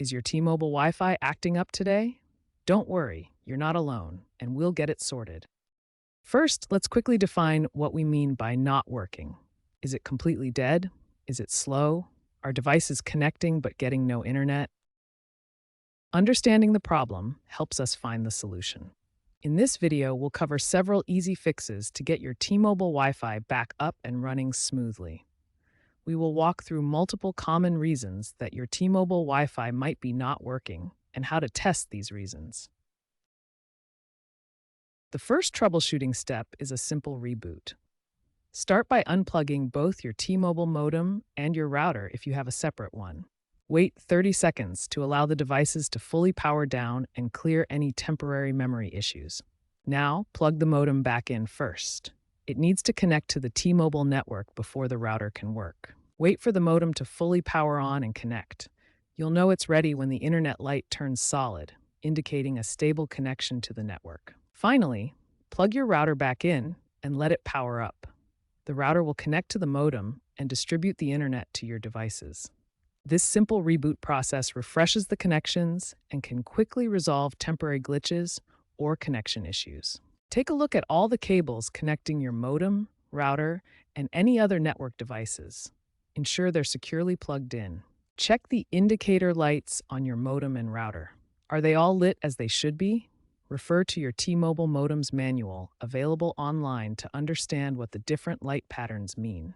Is your T-Mobile Wi-Fi acting up today? Don't worry, you're not alone, and we'll get it sorted. First, let's quickly define what we mean by not working. Is it completely dead? Is it slow? Are devices connecting but getting no internet? Understanding the problem helps us find the solution. In this video, we'll cover several easy fixes to get your T-Mobile Wi-Fi back up and running smoothly. We will walk through multiple common reasons that your T-Mobile Wi-Fi might be not working and how to test these reasons. The first troubleshooting step is a simple reboot. Start by unplugging both your T-Mobile modem and your router if you have a separate one. Wait 30 seconds to allow the devices to fully power down and clear any temporary memory issues. Now, plug the modem back in first. It needs to connect to the T-Mobile network before the router can work. Wait for the modem to fully power on and connect. You'll know it's ready when the internet light turns solid, indicating a stable connection to the network. Finally, plug your router back in and let it power up. The router will connect to the modem and distribute the internet to your devices. This simple reboot process refreshes the connections and can quickly resolve temporary glitches or connection issues. Take a look at all the cables connecting your modem, router, and any other network devices. Ensure they're securely plugged in. Check the indicator lights on your modem and router. Are they all lit as they should be? Refer to your T-Mobile modem's manual, available online, to understand what the different light patterns mean.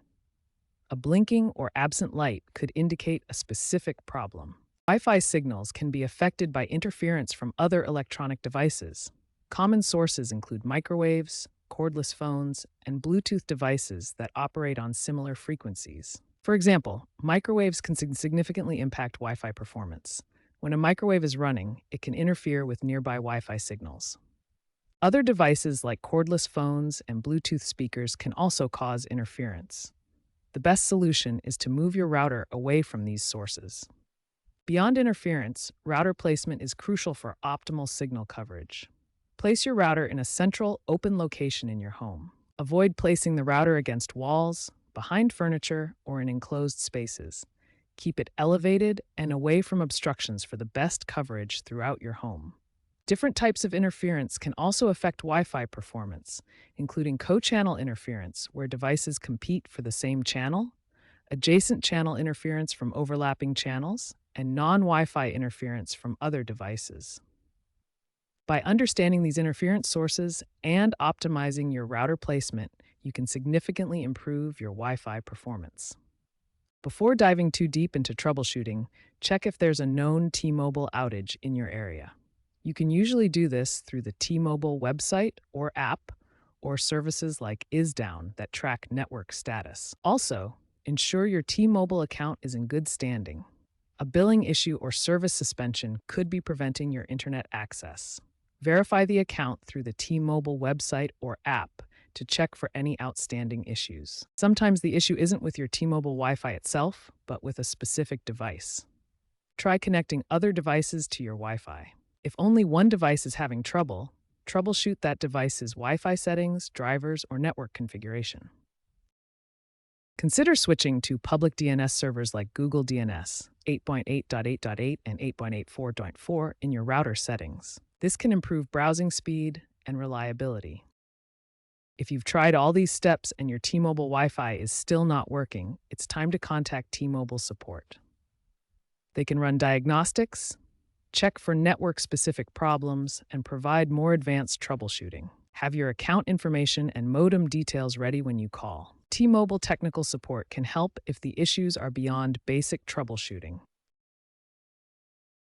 A blinking or absent light could indicate a specific problem. Wi-Fi signals can be affected by interference from other electronic devices. Common sources include microwaves, cordless phones, and Bluetooth devices that operate on similar frequencies. For example, microwaves can significantly impact Wi-Fi performance. When a microwave is running, it can interfere with nearby Wi-Fi signals. Other devices like cordless phones and Bluetooth speakers can also cause interference. The best solution is to move your router away from these sources. Beyond interference, router placement is crucial for optimal signal coverage. Place your router in a central, open location in your home. Avoid placing the router against walls, behind furniture, or in enclosed spaces. Keep it elevated and away from obstructions for the best coverage throughout your home. Different types of interference can also affect Wi-Fi performance, including co-channel interference, where devices compete for the same channel, adjacent channel interference from overlapping channels, and non-Wi-Fi interference from other devices. By understanding these interference sources and optimizing your router placement, you can significantly improve your Wi-Fi performance. Before diving too deep into troubleshooting, check if there's a known T-Mobile outage in your area. You can usually do this through the T-Mobile website or app, or services like IsDown that track network status. Also, ensure your T-Mobile account is in good standing. A billing issue or service suspension could be preventing your internet access. Verify the account through the T-Mobile website or app to check for any outstanding issues. Sometimes the issue isn't with your T-Mobile Wi-Fi itself, but with a specific device. Try connecting other devices to your Wi-Fi. If only one device is having trouble, troubleshoot that device's Wi-Fi settings, drivers, or network configuration. Consider switching to public DNS servers like Google DNS 8.8.8.8 and 8.84.4 in your router settings. This can improve browsing speed and reliability. If you've tried all these steps and your T-Mobile Wi-Fi is still not working, it's time to contact T-Mobile support. They can run diagnostics, check for network-specific problems, and provide more advanced troubleshooting. Have your account information and modem details ready when you call. T-Mobile technical support can help if the issues are beyond basic troubleshooting.